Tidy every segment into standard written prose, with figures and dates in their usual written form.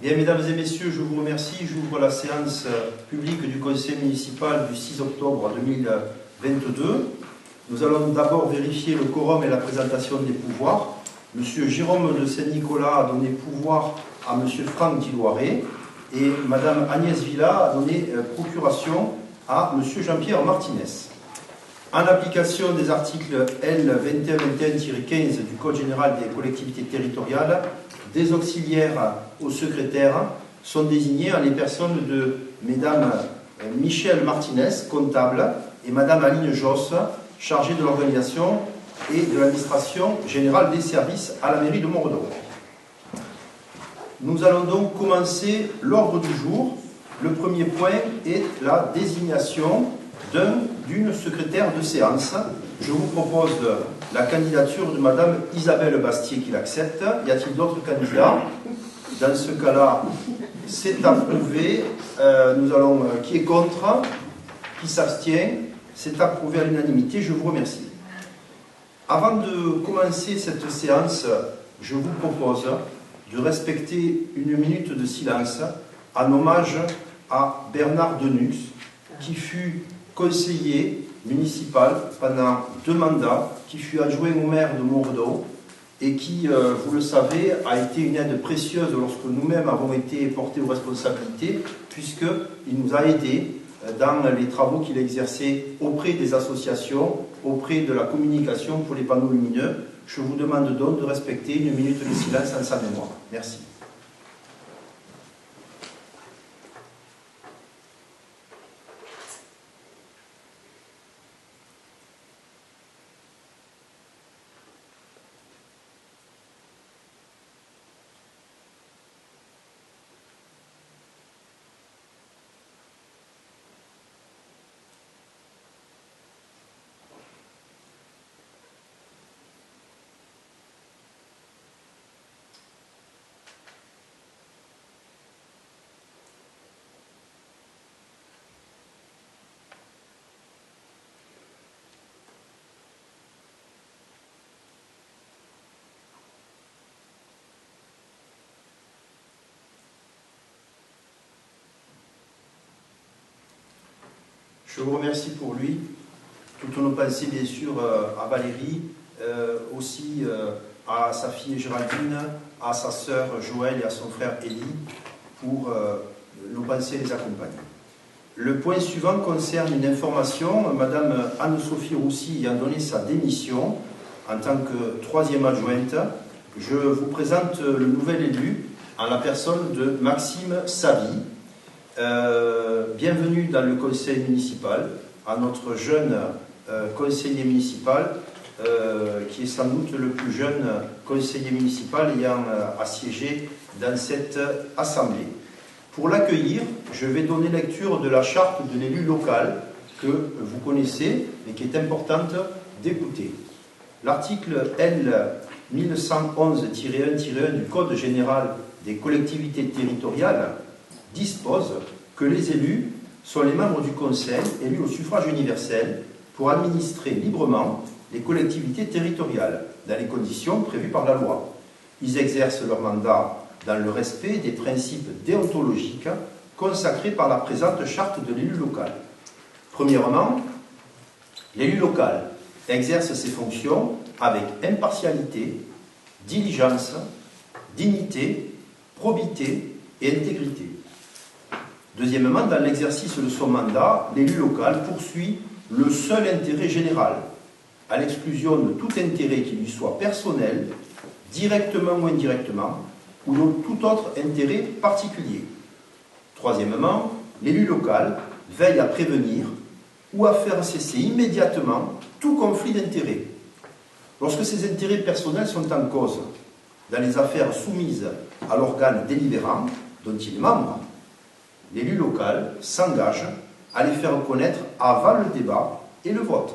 Bien, mesdames et messieurs, je vous remercie. J'ouvre la séance publique du Conseil municipal du 6 octobre 2022. Nous allons d'abord vérifier le quorum et la présentation des pouvoirs. Monsieur Jérôme de Saint-Nicolas a donné pouvoir à Monsieur Franck Diloiré et Madame Agnès Villa a donné procuration à Monsieur Jean-Pierre Martinez. En application des articles L. 2121-15 du Code général des collectivités territoriales, des auxiliaires au secrétaire sont désignés en les personnes de Mesdames Michel Martinez, comptable, et Madame Aline Josse, chargée de l'organisation et de l'administration générale des services à la mairie de Montredon. Nous allons donc commencer l'ordre du jour. Le premier point est la désignation d'une secrétaire de séance. Je vous propose la candidature de Madame Isabelle Bastier qui l'accepte. Y a-t-il d'autres candidats? Dans ce cas-là, c'est approuvé. Qui est contre? Qui s'abstient? C'est approuvé à l'unanimité. Je vous remercie. Avant de commencer cette séance, je vous propose de respecter une minute de silence en hommage à Bernard Denux, qui fut conseiller municipal pendant 2 mandats, qui fut adjoint au maire de Montredon et qui, vous le savez, a été une aide précieuse lorsque nous-mêmes avons été portés aux responsabilités, puisqu'il nous a aidés dans les travaux qu'il exerçait auprès des associations, auprès de la communication pour les panneaux lumineux. Je vous demande donc de respecter une minute de silence en sa mémoire. Merci. Je vous remercie pour lui. Toutes nos pensées, bien sûr, à Valérie, aussi à sa fille Géraldine, à sa sœur Joëlle et à son frère Élie, pour nos pensées les accompagnent. Le point suivant concerne une information. Madame Anne-Sophie Roussy ayant donné sa démission en tant que 3e adjointe, je vous présente le nouvel élu en la personne de Maxime Savy. Bienvenue dans le conseil municipal, à notre jeune conseiller municipal, qui est sans doute le plus jeune conseiller municipal ayant assiégé dans cette assemblée. Pour l'accueillir, je vais donner lecture de la charte de l'élu local que vous connaissez et qui est importante d'écouter. L'article L. 1111-1-1 du Code général des collectivités territoriales dispose que les élus sont les membres du Conseil élus au suffrage universel pour administrer librement les collectivités territoriales dans les conditions prévues par la loi. Ils exercent leur mandat dans le respect des principes déontologiques consacrés par la présente charte de l'élu local. Premièrement, l'élu local exerce ses fonctions avec impartialité, diligence, dignité, probité et intégrité. Deuxièmement, dans l'exercice de son mandat, l'élu local poursuit le seul intérêt général, à l'exclusion de tout intérêt qui lui soit personnel, directement ou indirectement, ou de tout autre intérêt particulier. Troisièmement, l'élu local veille à prévenir ou à faire cesser immédiatement tout conflit d'intérêts. Lorsque ces intérêts personnels sont en cause, dans les affaires soumises à l'organe délibérant dont il est membre, l'élu local s'engage à les faire connaître avant le débat et le vote.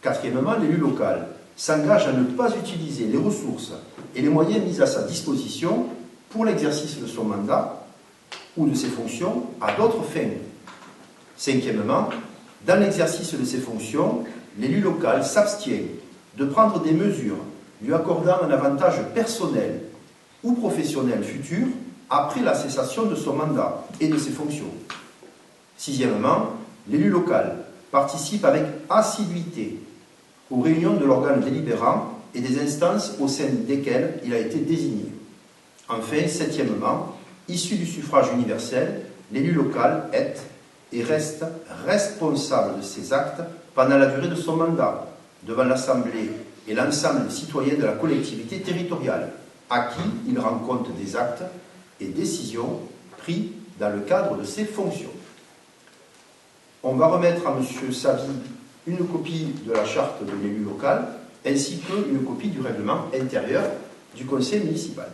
Quatrièmement, l'élu local s'engage à ne pas utiliser les ressources et les moyens mis à sa disposition pour l'exercice de son mandat ou de ses fonctions à d'autres fins. Cinquièmement, dans l'exercice de ses fonctions, l'élu local s'abstient de prendre des mesures lui accordant un avantage personnel ou professionnel futur après la cessation de son mandat et de ses fonctions. Sixièmement, l'élu local participe avec assiduité aux réunions de l'organe délibérant et des instances au sein desquelles il a été désigné. Enfin, septièmement, issu du suffrage universel, l'élu local est et reste responsable de ses actes pendant la durée de son mandat, devant l'Assemblée et l'ensemble des citoyens de la collectivité territoriale, à qui il rend compte des actes et décisions pris dans le cadre de ses fonctions. On va remettre à M. Savy une copie de la charte de l'élu local, ainsi qu'une copie du règlement intérieur du conseil municipal.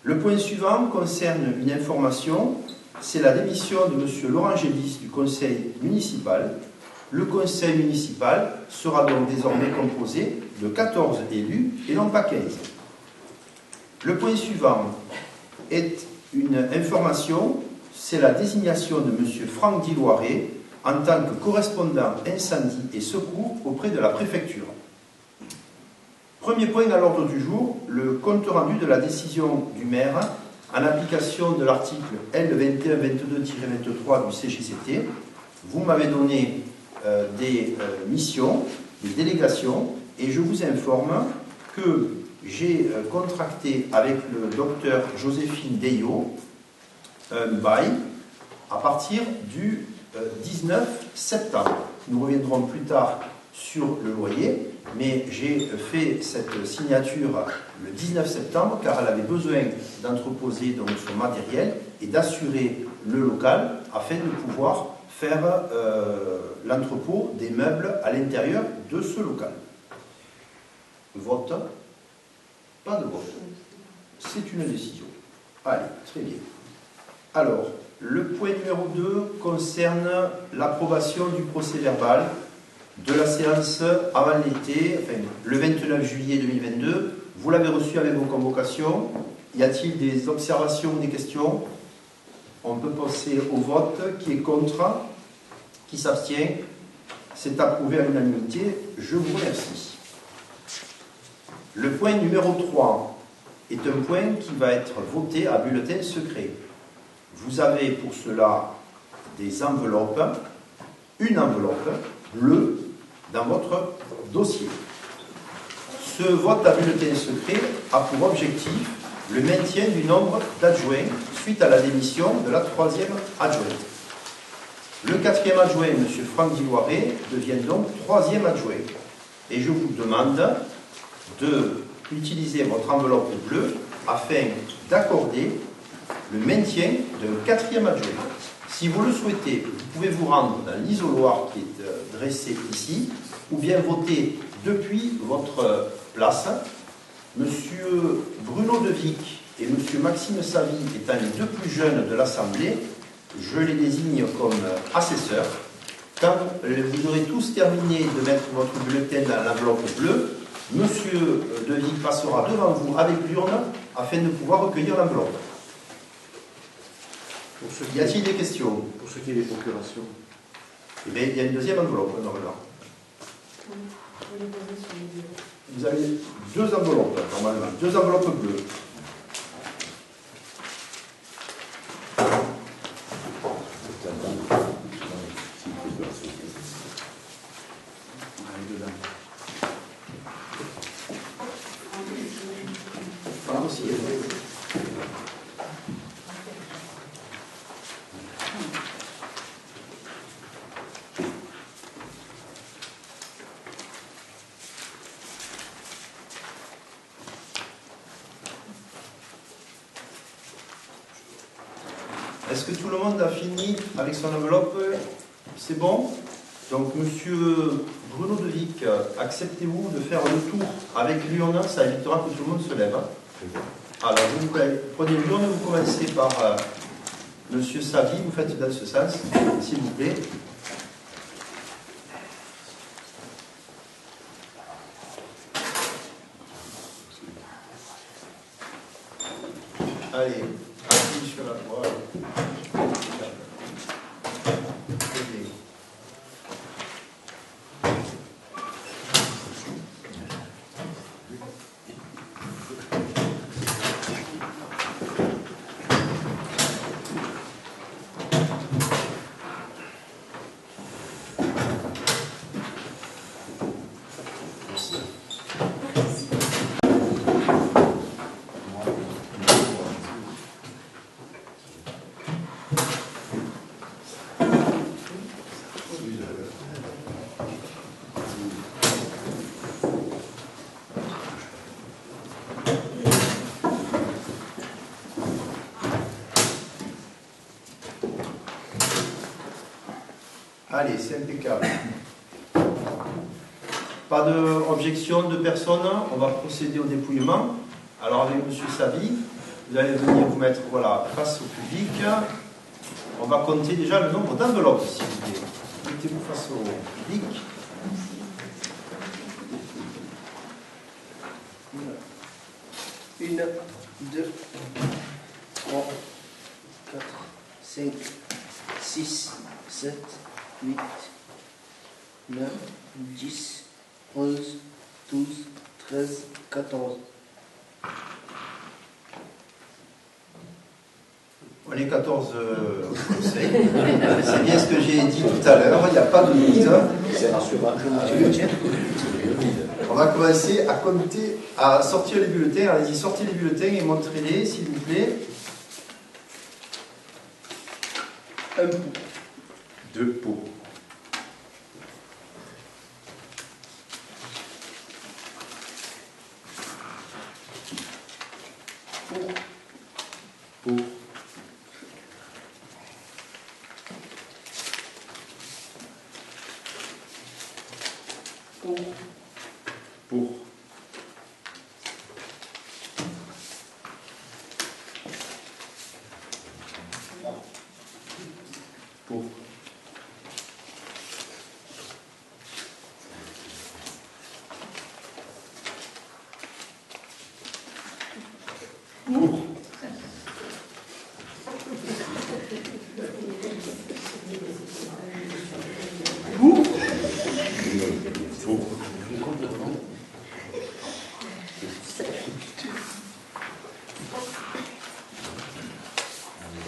Le point suivant concerne une information, c'est la démission de M. Laurent Gélis du conseil municipal. Le conseil municipal sera donc désormais composé de 14 élus et non pas 15. Le point suivant est une information, c'est la désignation de M. Franck Diloiré en tant que correspondant incendie et secours auprès de la préfecture. Premier point à l'ordre du jour, le compte rendu de la décision du maire en application de l'article L2122-23 du CGCT. Vous m'avez donné des missions, des délégations, et je vous informe que j'ai contracté avec le docteur Joséphine Deillot un bail à partir du 19 septembre. Nous reviendrons plus tard sur le loyer, mais j'ai fait cette signature le 19 septembre car elle avait besoin d'entreposer donc son matériel et d'assurer le local afin de pouvoir faire l'entrepôt des meubles à l'intérieur de ce local. Vote? Pas de vote. C'est une décision. Allez, très bien. Alors, le point numéro 2 concerne l'approbation du procès-verbal de la séance avant l'été, enfin, le 29 juillet 2022. Vous l'avez reçu avec vos convocations. Y a-t-il des observations ou des questions? On peut passer au vote. Qui est contre? Qui s'abstient? C'est approuvé à l'unanimité. Je vous remercie. Le point numéro 3 est un point qui va être voté à bulletin secret. Vous avez pour cela des enveloppes, une enveloppe bleue dans votre dossier. Ce vote à bulletin secret a pour objectif le maintien du nombre d'adjoints suite à la démission de la 3e adjointe. Le 4e adjoint, M. Franck Diloiré, devient donc 3e adjoint. Et je vous demande d'utiliser votre enveloppe bleue afin d'accorder le maintien d'un 4e adjoint. Si vous le souhaitez, vous pouvez vous rendre dans l'isoloir qui est dressé ici, ou bien voter depuis votre place. M. Bruno Devic et M. Maxime Savy étant les deux plus jeunes de l'Assemblée, je les désigne comme assesseurs. Quand vous aurez tous terminé de mettre votre bulletin dans l'enveloppe bleue, M. Devic passera devant vous avec l'urne afin de pouvoir recueillir l'enveloppe. Y a-t-il des questions? Pour ce qui est des procurations. Eh bien, il y a une deuxième enveloppe, normalement. Vous avez deux enveloppes, normalement. Deux enveloppes bleues. Est-ce que tout le monde a fini avec son enveloppe? C'est bon? Donc, monsieur Bruno Devic, acceptez-vous de faire le tour avec l'urne? Ça évitera que tout le monde se lève. Alors, vous prenez l'urne, vous commencez par monsieur Savy, vous faites dans ce sens, s'il vous plaît. Allez, appuyez sur la voie. Allez, c'est impeccable. Pas d'objection de personne, on va procéder au dépouillement. Alors avec M. Savi, vous allez venir vous mettre voilà, face au public. On va compter déjà le nombre d'enveloppes, s'il vous plaît. Mettez-vous face au public. 1, 2, 3, 4, 5, 6, 7, 8, 9, 10, 11, 12, 13, 14. On est 14 au conseil. C'est bien ce que j'ai dit tout à l'heure, il n'y a pas de doute. C'est rassurant. On va commencer à compter, à sortir les bulletins. Allez-y, sortez les bulletins et montrez-les, s'il vous plaît. 1 pour. 2 pour. Pour. Pour. Pour. Pour.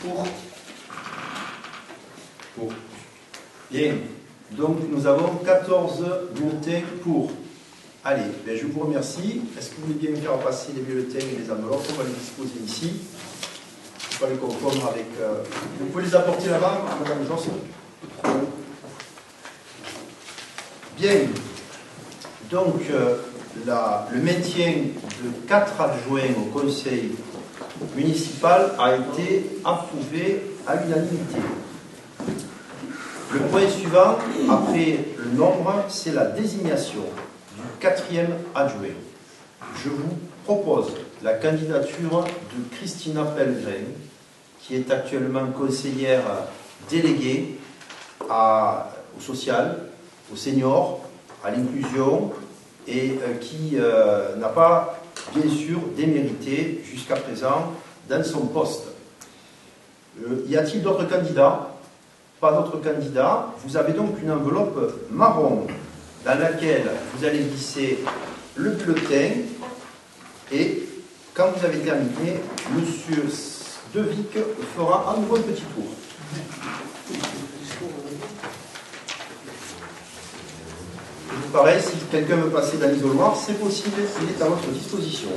Pour. Pour. Bien. Donc nous avons 14 bulletins pour. Allez, ben, je vous remercie. Est-ce que vous voulez bien me faire passer les bulletins et les enveloppes? On va les disposer ici. Il faut les confondre avec... Vous pouvez les apporter là-bas, Madame Josse. Bien. Donc, le maintien de 4 adjoints au conseil municipal a été approuvé à l'unanimité. Le point suivant, après le nombre, c'est la désignation du 4e adjoint. Je vous propose la candidature de Christina Pellegrin, qui est actuellement conseillère déléguée au social, aux seniors, à l'inclusion, et qui n'a pas, bien sûr, démérité jusqu'à présent dans son poste. Y a-t-il d'autres candidats? Pas d'autres candidats. Vous avez donc une enveloppe marron dans laquelle vous allez glisser le bulletin et quand vous avez terminé, M. Devic fera à nouveau un petit tour. Et pareil, si quelqu'un veut passer dans l'isoloir, c'est possible, il est à votre disposition.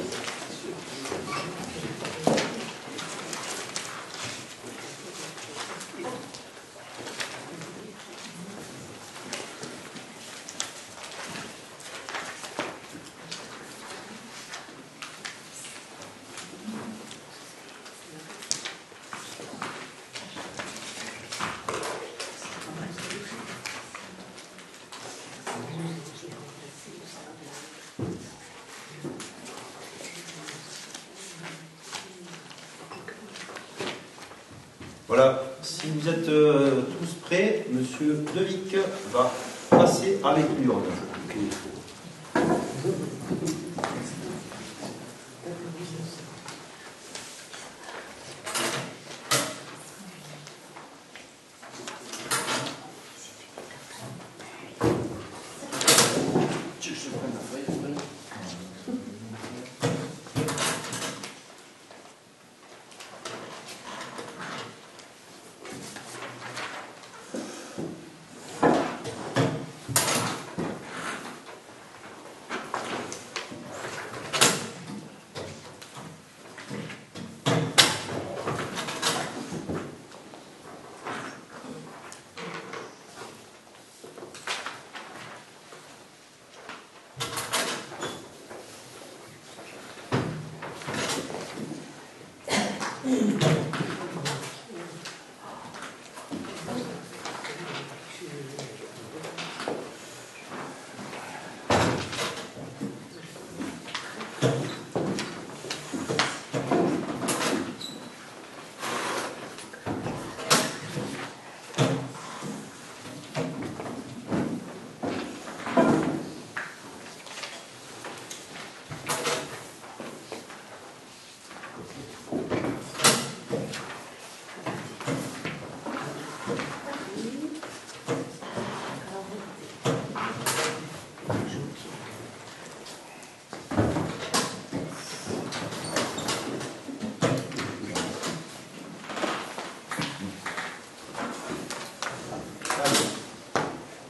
Voilà, si vous êtes tous prêts, M. Devic va passer avec l'urne.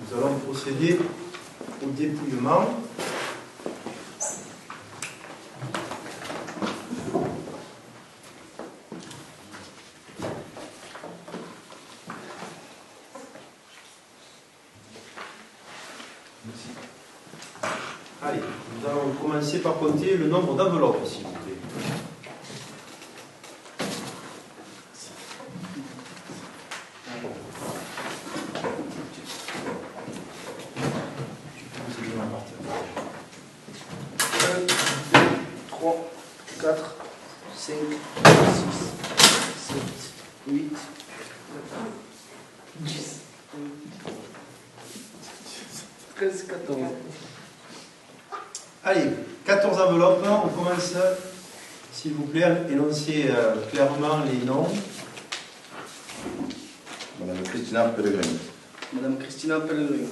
Nous allons procéder au dépouillement. Allez, nous allons commencer par compter le nombre d'enveloppes, s'il vous plaît. Allez, 14 enveloppes, on commence, s'il vous plaît, à énoncer clairement les noms. Madame Christina Pellegrin. Madame Christina Pellegrin.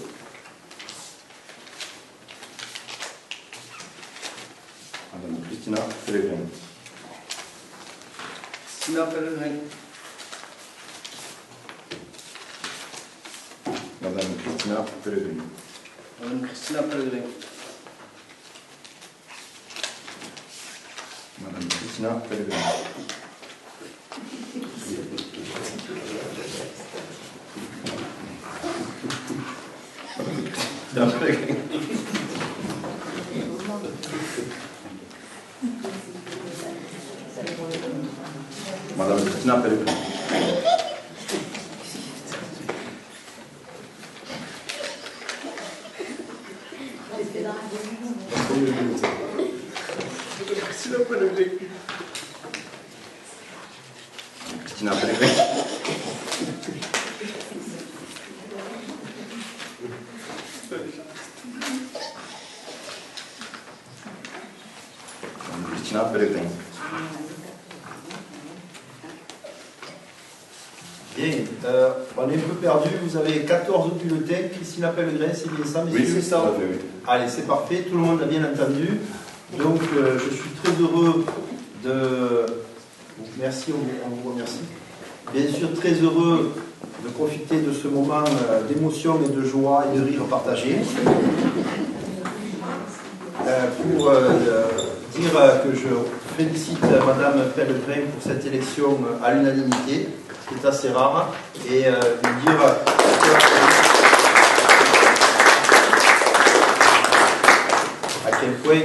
Madame Christina Pellegrin. Christina Pellegrin. Madame Christina Pellegrin. Madame Christina Pellegrin. Madame Christina Pellegrin. Madame Christina Pellegrin. Christina Pellegrin. Christina Pellegrin. Christina Pellegrin. Bien, on est un peu perdu, vous avez 14 bulletins, Christina Pellegrin, c'est bien ça, messieurs? Oui, c'est ça. Oui. Allez, c'est parfait, tout le monde a bien entendu. Donc, je suis très heureux de... Merci, on vous remercie. Bien sûr, très heureux de profiter de ce moment d'émotion et de joie et de rire partagé. Pour dire que je félicite Madame Pellegrin pour cette élection à l'unanimité, ce qui est assez rare, et lui dire à quel point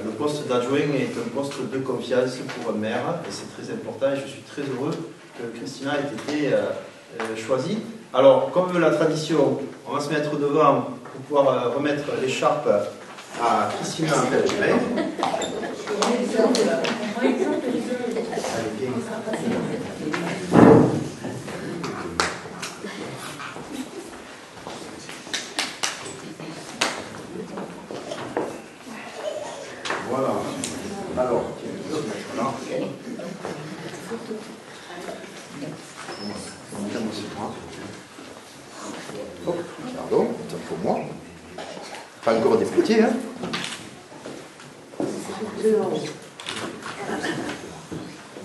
le poste d'adjoint est un poste de confiance pour un maire, et c'est très important, et je suis très heureux que Christina ait été choisie. Alors, comme veut la tradition, on va se mettre devant pour pouvoir remettre l'écharpe à Christina Pellegrin. Voilà. Alors, voilà. Hop, pardon, c'est pour moi. Pas encore député, hein.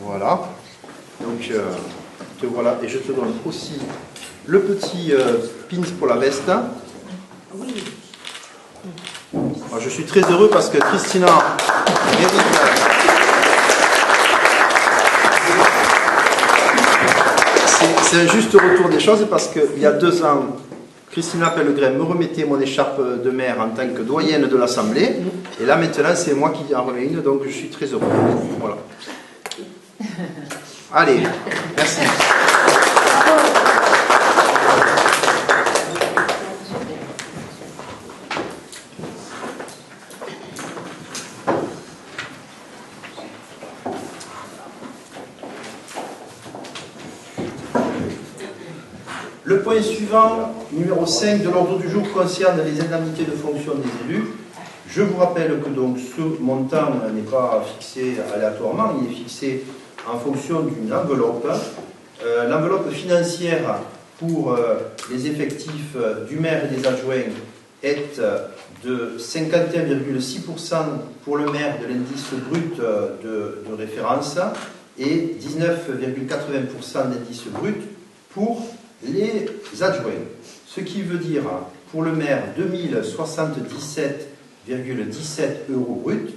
Voilà. Donc, te voilà. Et je te donne aussi le petit pins pour la veste. Alors, je suis très heureux parce que Christina mérite. C'est un juste retour des choses parce qu'il y a 2 ans, Christina Pellegrin me remettait mon écharpe de maire en tant que doyenne de l'Assemblée. Et là, maintenant, c'est moi qui en remets une, donc je suis très heureux. Voilà. Allez, merci. Le point suivant, numéro 5 de l'ordre du jour, concerne les indemnités de fonction des élus. Je vous rappelle que donc ce montant n'est pas fixé aléatoirement, il est fixé en fonction d'une enveloppe. L'enveloppe financière pour les effectifs du maire et des adjoints est de 51,6% pour le maire de l'indice brut de référence et 19,80% d'indice brut pour les adjoints. Ce qui veut dire pour le maire 2077,17 euros brut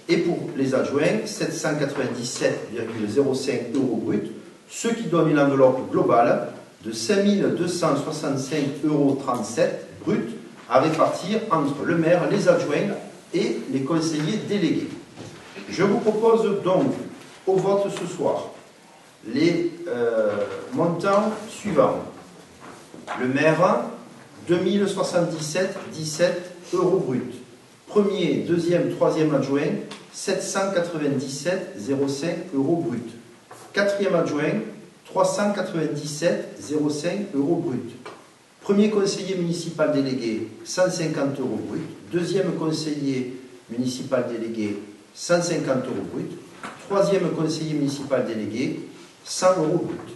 et pour les adjoints 797,05 euros brut, ce qui donne une enveloppe globale de 5265,37 euros brut à répartir entre le maire, les adjoints et les conseillers délégués. Je vous propose donc au vote ce soir les montants suivants. Le maire, 2077,17 euros brut. Premier, deuxième, troisième adjoint, 797,05 euros brut. Quatrième adjoint, 397,05 euros brut. Premier conseiller municipal délégué, 150 euros brut. Deuxième conseiller municipal délégué, 150 euros brut. Troisième conseiller municipal délégué, 100 euros brut.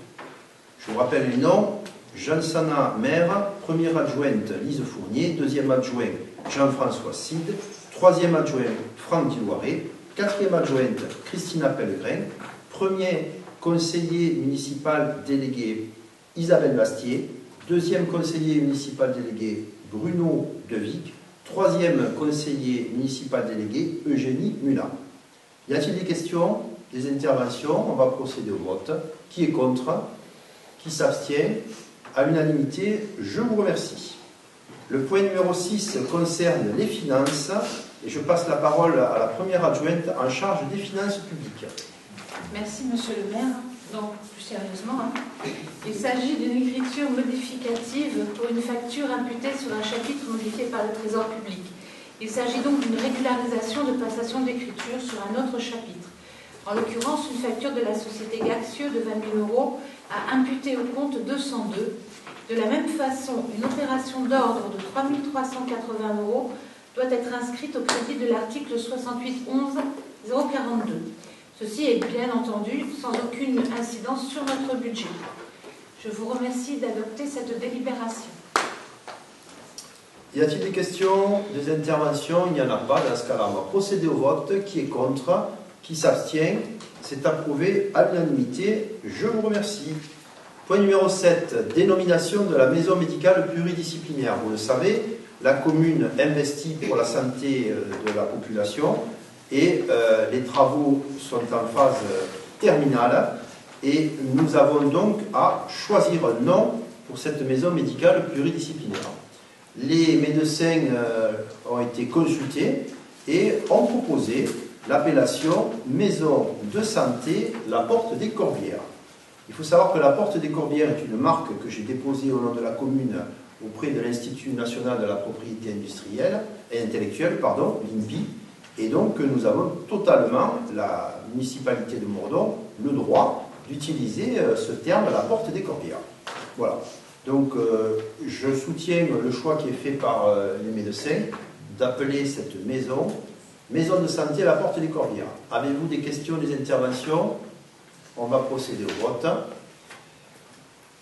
Je vous rappelle les noms. Jean-Sana, maire. Première adjointe, Lise Fournier. Deuxième adjoint, Jean-François Cide. Troisième adjoint, Franck Diloiré. Quatrième adjointe, Christina Pellegrin. Premier conseiller municipal délégué, Isabelle Bastier. Deuxième conseiller municipal délégué, Bruno Devic. Troisième conseiller municipal délégué, Eugénie Mulat. Y a-t-il des questions, des interventions? On va procéder au vote. Qui est contre? Qui s'abstient? À l'unanimité, je vous remercie. Le point numéro 6 concerne les finances et je passe la parole à la première adjointe en charge des finances publiques. Merci Monsieur le maire. Donc, plus sérieusement, il s'agit d'une écriture modificative pour une facture imputée sur un chapitre modifié par le Trésor public. Il s'agit donc d'une régularisation de passation d'écriture sur un autre chapitre. En l'occurrence, une facture de la société Gaxieux de 20 000 euros à imputer au compte 202. De la même façon, une opération d'ordre de 3 380 euros doit être inscrite au crédit de l'article 6811 042. Ceci est bien entendu sans aucune incidence sur notre budget. Je vous remercie d'adopter cette délibération. Y a-t-il des questions, des interventions? Il n'y en a pas. Dans ce cas-là, on va procéder au vote. Qui est contre? Qui s'abstient? C'est approuvé à l'unanimité. Je vous remercie. Point numéro 7. Dénomination de la maison médicale pluridisciplinaire. Vous le savez, la commune investit pour la santé de la population et les travaux sont en phase terminale et nous avons donc à choisir un nom pour cette maison médicale pluridisciplinaire. Les médecins ont été consultés et ont proposé l'appellation Maison de Santé La Porte des Corbières. Il faut savoir que La Porte des Corbières est une marque que j'ai déposée au nom de la commune auprès de l'Institut national de la propriété industrielle et intellectuelle, l'INPI, et donc nous avons totalement, la municipalité de Mordon, le droit d'utiliser ce terme La Porte des Corbières. Voilà. Donc je soutiens le choix qui est fait par les médecins d'appeler cette maison de santé La Porte des Corbières. Avez-vous des questions, des interventions? On va procéder au vote.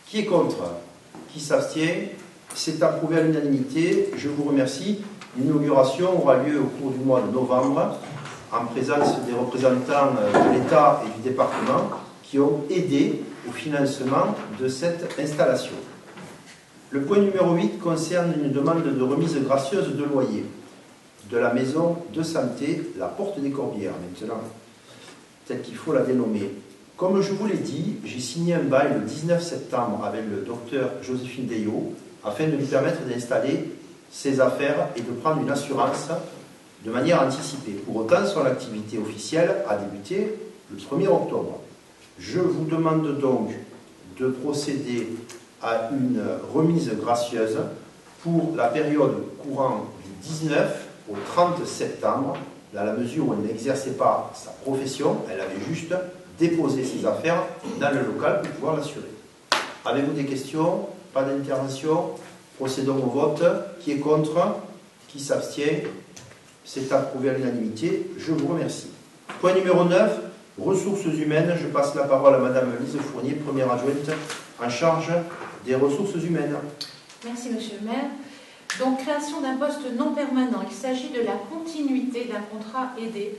Qui est contre? Qui s'abstient? C'est approuvé à l'unanimité. Je vous remercie. L'inauguration aura lieu au cours du mois de novembre en présence des représentants de l'État et du département qui ont aidé au financement de cette installation. Le point numéro 8 concerne une demande de remise gracieuse de loyer de la maison de santé La Porte des Corbières. Maintenant, peut-être qu'il faut la dénommer. Comme je vous l'ai dit, j'ai signé un bail le 19 septembre avec le docteur Joséphine Deillot afin de lui permettre d'installer ses affaires et de prendre une assurance de manière anticipée. Pour autant, son activité officielle a débuté le 1er octobre. Je vous demande donc de procéder à une remise gracieuse pour la période courant du 19 au 30 septembre, dans la mesure où elle n'exerçait pas sa profession, elle avait juste déposé ses affaires dans le local pour pouvoir l'assurer. Avez-vous des questions? Pas d'intervention? Procédons au vote. Qui est contre? Qui s'abstient? C'est approuvé à l'unanimité. Je vous remercie. Point numéro 9. Ressources humaines, je passe la parole à Madame Lise Fournier, première adjointe en charge des ressources humaines. Merci, Monsieur le maire. Donc, création d'un poste non permanent. Il s'agit de la continuité d'un contrat aidé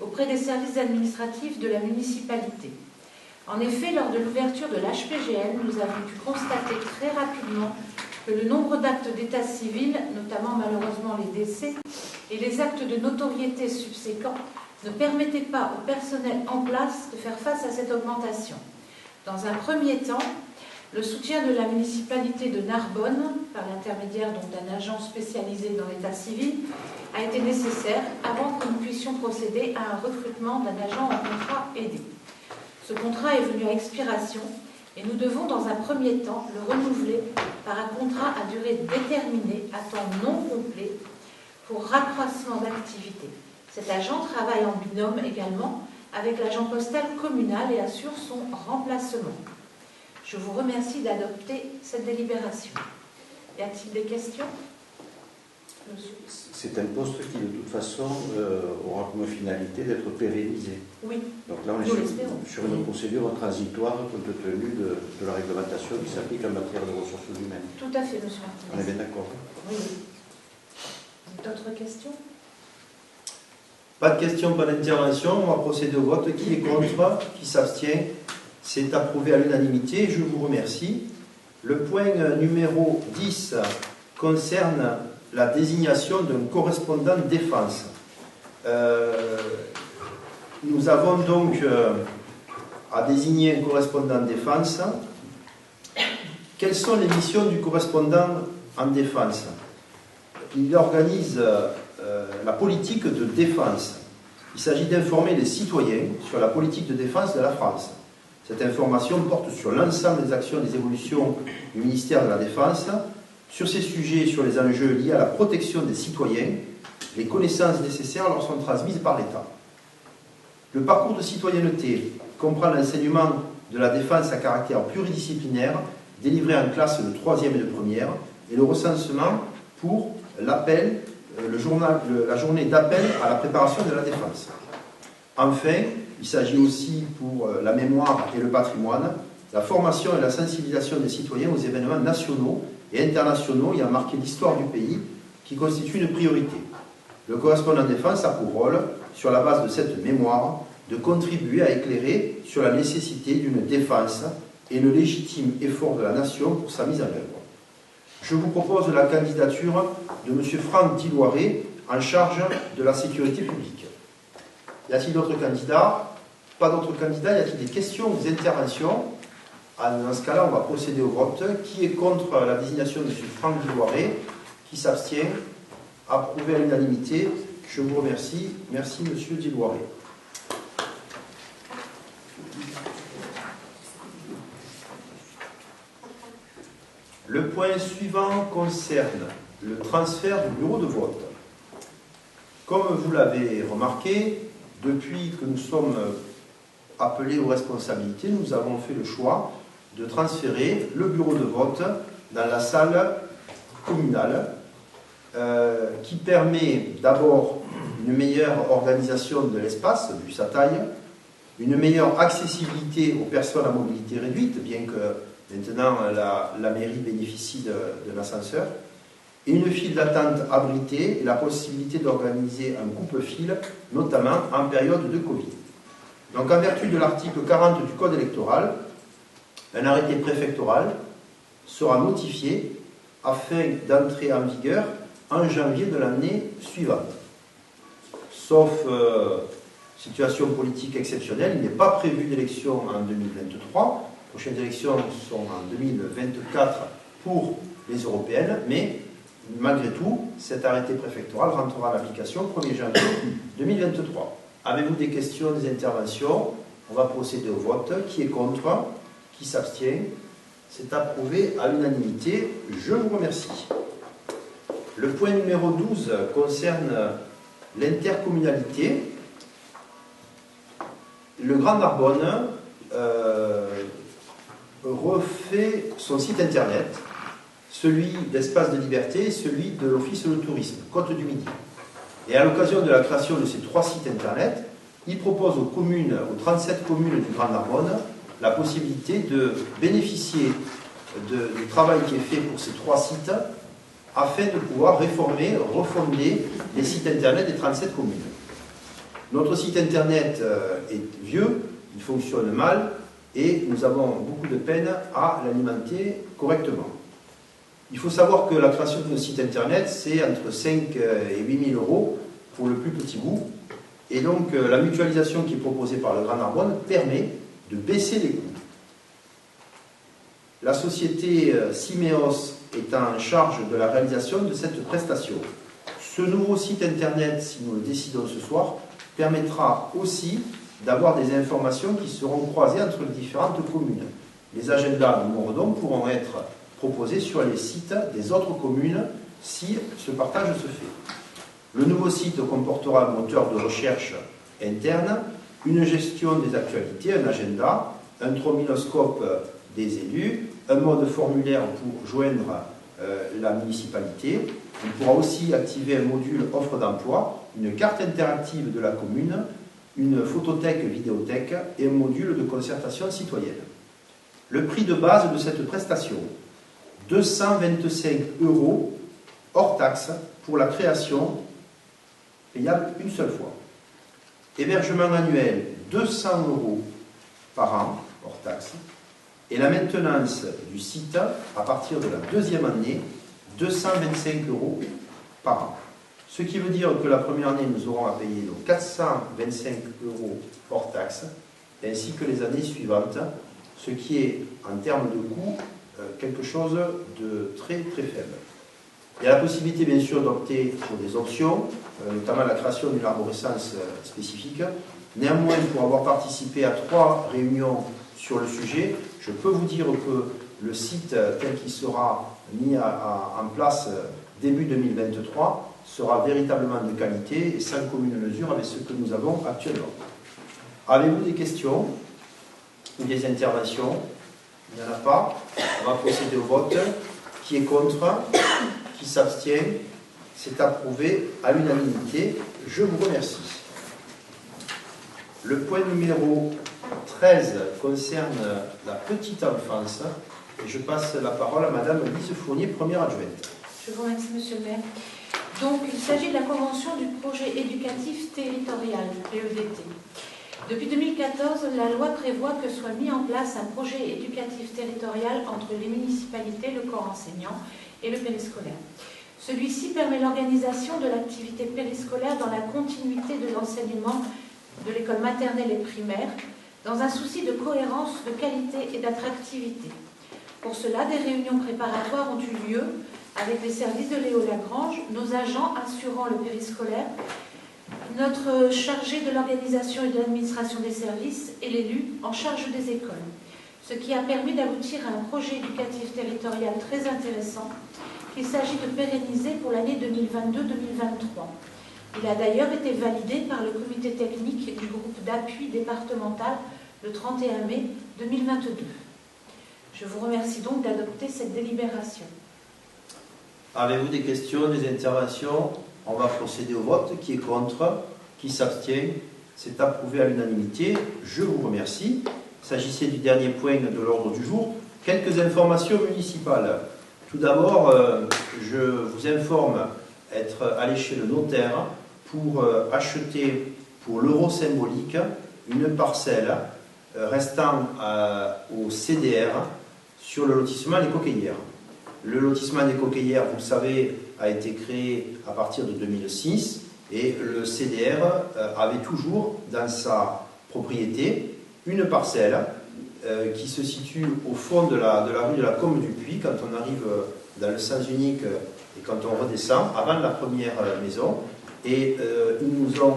auprès des services administratifs de la municipalité. En effet, lors de l'ouverture de l'HPGN, nous avons pu constater très rapidement que le nombre d'actes d'état civil, notamment malheureusement les décès, et les actes de notoriété subséquents ne permettaient pas au personnel en place de faire face à cette augmentation. Dans un premier temps, le soutien de la municipalité de Narbonne, par l'intermédiaire d'un agent spécialisé dans l'état civil, a été nécessaire avant que nous puissions procéder à un recrutement d'un agent en contrat aidé. Ce contrat est venu à expiration et nous devons dans un premier temps le renouveler par un contrat à durée déterminée à temps non complet pour raccroissement d'activité. Cet agent travaille en binôme également avec l'agent postal communal et assure son remplacement. Je vous remercie d'adopter cette délibération. Y a-t-il des questions? Monsieur. C'est un poste qui, de toute façon, aura comme finalité d'être pérennisé. Oui. Donc là, on est sur une procédure transitoire compte tenu de la réglementation qui s'applique en matière de ressources humaines. Tout à fait, monsieur Martinez. On est bien d'accord. Oui. D'autres questions? Pas de questions, pas d'intervention. On va procéder au vote. Qui est contre? Qui s'abstient? C'est approuvé à l'unanimité. Je vous remercie. Le point numéro 10 concerne la désignation d'un correspondant défense. Nous avons donc à désigner un correspondant défense. Quelles sont les missions du correspondant en défense? Il organise la politique de défense. Il s'agit d'informer les citoyens sur la politique de défense de la France. Cette information porte sur l'ensemble des actions et des évolutions du ministère de la Défense, sur ces sujets et sur les enjeux liés à la protection des citoyens. Les connaissances nécessaires leur sont transmises par l'État. Le parcours de citoyenneté comprend l'enseignement de la défense à caractère pluridisciplinaire, délivré en classe de 3e et de 1er, et le recensement pour l'appel, la journée d'appel à la préparation de la défense. Enfin, il s'agit aussi pour la mémoire et le patrimoine, la formation et la sensibilisation des citoyens aux événements nationaux et internationaux ayant marqué l'histoire du pays, qui constitue une priorité. Le correspondant défense a pour rôle, sur la base de cette mémoire, de contribuer à éclairer sur la nécessité d'une défense et le légitime effort de la nation pour sa mise en œuvre. Je vous propose la candidature de M. Franck Diloiré en charge de la sécurité publique. Y a-t-il d'autres candidats? Pas d'autres candidats? Y a-t-il des questions ou des interventions? Dans ce cas-là, on va procéder au vote. Qui est contre la désignation de M. Franck Diloiré? Qui s'abstient? Approuvé à l'unanimité. Je vous remercie. Merci, M. Diloiré. Le point suivant concerne le transfert du bureau de vote. Comme vous l'avez remarqué, depuis que nous sommes appelés aux responsabilités, nous avons fait le choix de transférer le bureau de vote dans la salle communale, qui permet d'abord une meilleure organisation de l'espace, vu sa taille, une meilleure accessibilité aux personnes à mobilité réduite, bien que maintenant la mairie bénéficie d'un ascenseur, et une file d'attente abritée et la possibilité d'organiser un coupe-file, notamment en période de Covid. Donc en vertu de l'article 40 du Code électoral, un arrêté préfectoral sera notifié afin d'entrer en vigueur en janvier de l'année suivante. Sauf situation politique exceptionnelle, il n'est pas prévu d'élection en 2023. Les prochaines élections sont en 2024 pour les européennes, mais malgré tout, cet arrêté préfectoral rentrera en application le 1er janvier 2023. Avez-vous des questions, des interventions? On va procéder au vote. Qui est contre? Qui s'abstient? C'est approuvé à l'unanimité. Je vous remercie. Le point numéro 12 concerne l'intercommunalité. Le Grand Narbonne refait son site internet, celui d'Espace de Liberté et celui de l'Office de tourisme, Côte du Midi. Et à l'occasion de la création de ces 3 sites internet, il propose aux communes, aux 37 communes du Grand Narbonne, la possibilité de bénéficier du travail qui est fait pour ces 3 sites afin de pouvoir réformer, refonder les sites internet des 37 communes. Notre site internet est vieux, il fonctionne mal et nous avons beaucoup de peine à l'alimenter correctement. Il faut savoir que la création de nos sites internet, c'est entre 5 et 8 000 euros pour le plus petit bout. Et donc la mutualisation qui est proposée par le Grand Narbonne permet de baisser les coûts. La société Simeos est en charge de la réalisation de cette prestation. Ce nouveau site internet, si nous le décidons ce soir, permettra aussi d'avoir des informations qui seront croisées entre les différentes communes. Les agendas de Montredon pourront être proposés sur les sites des autres communes si ce partage se fait. Le nouveau site comportera un moteur de recherche interne, une gestion des actualités, un agenda, un trombinoscope des élus, un mode formulaire pour joindre la municipalité. Il pourra aussi activer un module offre d'emploi, une carte interactive de la commune, une photothèque vidéothèque et un module de concertation citoyenne. Le prix de base de cette prestation, 225 € hors taxe pour la création, payable une seule fois. Hébergement annuel, 200 € par an, hors taxe. Et la maintenance du site, à partir de la 2e année, 225 € par an. Ce qui veut dire que la première année, nous aurons à payer donc 425 € hors taxe, ainsi que les années suivantes, ce qui est, en termes de coût, quelque chose de très très faible. Il y a la possibilité, bien sûr, d'opter pour des options, notamment la création d'une arborescence spécifique. Néanmoins, pour avoir participé à 3 réunions sur le sujet, je peux vous dire que le site tel qu'il sera mis en place début 2023 sera véritablement de qualité et sans commune mesure avec ce que nous avons actuellement. Avez-vous des questions ou des interventions? Il n'y en a pas. On va procéder au vote. Qui est contre? Qui s'abstient? C'est approuvé à l'unanimité. Je vous remercie. Le point numéro 13 concerne la petite enfance. Et je passe la parole à Madame Lise Fournier, première adjointe. Je vous remercie, Monsieur le maire. Donc, il s'agit de la convention du projet éducatif territorial, PEDT. Depuis 2014, la loi prévoit que soit mis en place un projet éducatif territorial entre les municipalités, le corps enseignant et le périscolaire. Celui-ci permet l'organisation de l'activité périscolaire dans la continuité de l'enseignement de l'école maternelle et primaire, dans un souci de cohérence, de qualité et d'attractivité. Pour cela, des réunions préparatoires ont eu lieu avec les services de Léo Lagrange, nos agents assurant le périscolaire, notre chargé de l'organisation et de l'administration des services et l'élu en charge des écoles, ce qui a permis d'aboutir à un projet éducatif territorial très intéressant qu'il s'agit de pérenniser pour l'année 2022-2023. Il a d'ailleurs été validé par le comité technique du groupe d'appui départemental le 31 mai 2022. Je vous remercie donc d'adopter cette délibération. Avez-vous des questions, des interventions? On va procéder au vote. Qui est contre? Qui s'abstient? C'est approuvé à l'unanimité. Je vous remercie. Il s'agissait du dernier point de l'ordre du jour. Quelques informations municipales. Tout d'abord, je vous informe être allé chez le notaire pour acheter pour l'euro symbolique une parcelle restant au CDR sur le lotissement des Coquillières. Le lotissement des Coquillières, vous le savez, a été créé à partir de 2006 et le CDR avait toujours dans sa propriété une parcelle qui se situe au fond de la rue de la Combe du Puy quand on arrive dans le sens unique et quand on redescend avant la première maison. Et ils nous ont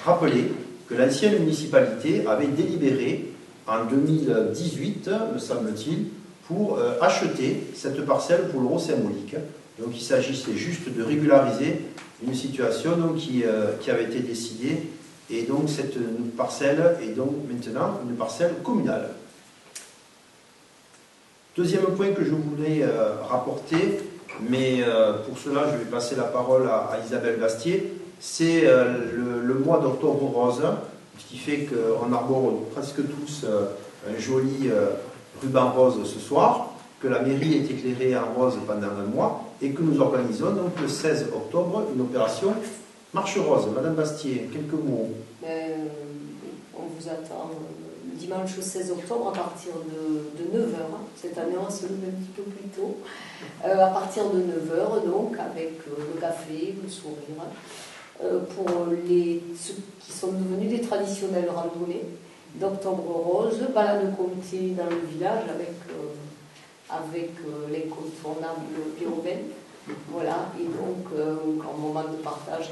rappelé que l'ancienne municipalité avait délibéré en 2018, me semble-t-il, pour acheter cette parcelle pour l'euro symbolique. Donc il s'agissait juste de régulariser une situation donc, qui avait été décidée. Et donc cette parcelle est donc maintenant une parcelle communale. Deuxième point que je voulais rapporter, mais pour cela je vais passer la parole à Isabelle Bastier, c'est le mois d'octobre rose ce qui fait qu'on arbore presque tous un joli ruban rose ce soir, que la mairie est éclairée en rose pendant un mois et que nous organisons donc le 16 octobre une opération Marche Rose. Madame Bastier, quelques mots. On vous attend dimanche 16 octobre à partir de 9h. Cette année, on se lève un petit peu plus tôt. À partir de 9h, donc, avec le café, le sourire, pour ceux qui sont devenus des traditionnelles randonnées d'Octobre Rose, balade comptée dans le village avec l'incontournable Péroben. Voilà, et donc un moment de partage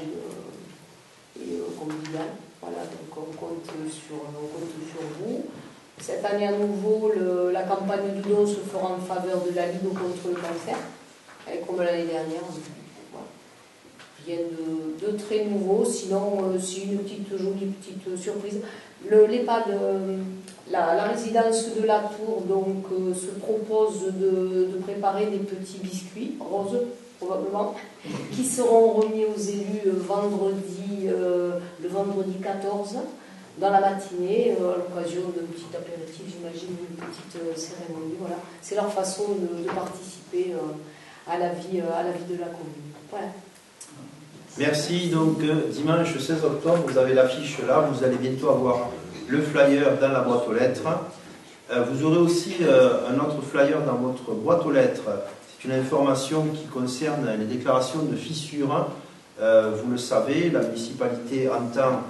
et convivial. Voilà, donc on compte sur vous. Cette année à nouveau, la campagne du don se fera en faveur de la Ligue contre le cancer, comme l'année dernière. Voilà. Rien de très nouveau, sinon c'est une jolie petite surprise. L'EHPAD, la résidence de la Tour donc, se propose de préparer des petits biscuits roses, probablement, qui seront remis aux élus le vendredi 14, dans la matinée, à l'occasion d'un petit apéritif, j'imagine, une petite cérémonie. Voilà. C'est leur façon de participer à la vie de la commune. Voilà. Merci. Donc, dimanche 16 octobre, vous avez l'affiche là. Vous allez bientôt avoir le flyer dans la boîte aux lettres. Vous aurez aussi un autre flyer dans votre boîte aux lettres. C'est une information qui concerne les déclarations de fissures. Vous le savez, la municipalité entend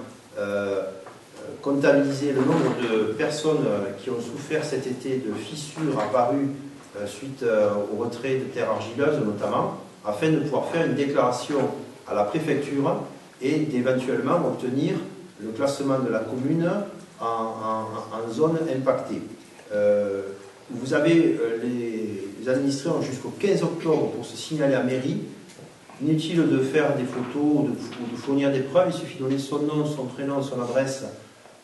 comptabiliser le nombre de personnes qui ont souffert cet été de fissures apparues suite au retrait de terres argileuses notamment, afin de pouvoir faire une déclaration à la préfecture et d'éventuellement obtenir le classement de la commune en zone impactée. Vous avez les administrés ont jusqu'au 15 octobre pour se signaler à mairie. Inutile de faire des photos ou de fournir des preuves, il suffit de donner son nom, son prénom, son adresse,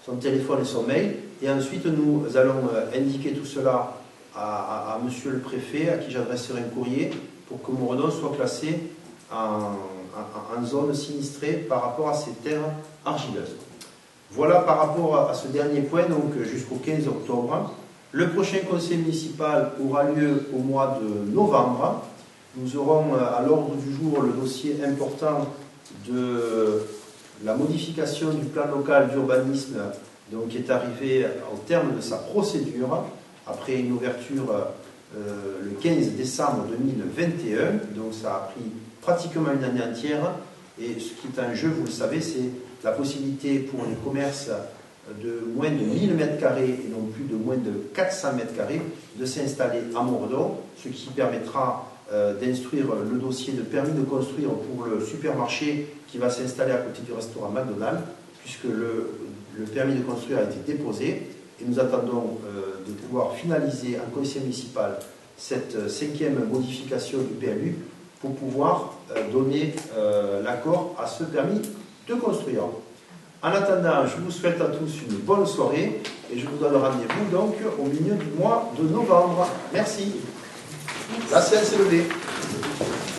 son téléphone et son mail. Et ensuite, nous allons indiquer tout cela à monsieur le préfet, à qui j'adresserai un courrier pour que Moredon soit classé en zone sinistrée par rapport à ces terres argileuses. Voilà par rapport à ce dernier point, donc jusqu'au 15 octobre. Le prochain conseil municipal aura lieu au mois de novembre. Nous aurons à l'ordre du jour le dossier important de la modification du plan local d'urbanisme, donc qui est arrivé au terme de sa procédure, après une ouverture le 15 décembre 2021. Donc ça a pris pratiquement une année entière. Et ce qui est en jeu, vous le savez, c'est la possibilité pour les commerces de moins de 1000 m² et non plus de moins de 400 m² de s'installer à Moredon, ce qui permettra d'instruire le dossier de permis de construire pour le supermarché qui va s'installer à côté du restaurant McDonald's, puisque le permis de construire a été déposé et nous attendons de pouvoir finaliser en conseil municipal cette 5e modification du PLU pour pouvoir donner l'accord à ce permis de construire. En attendant, je vous souhaite à tous une bonne soirée et je vous donne rendez-vous donc au milieu du mois de novembre. Merci. La séance est levée.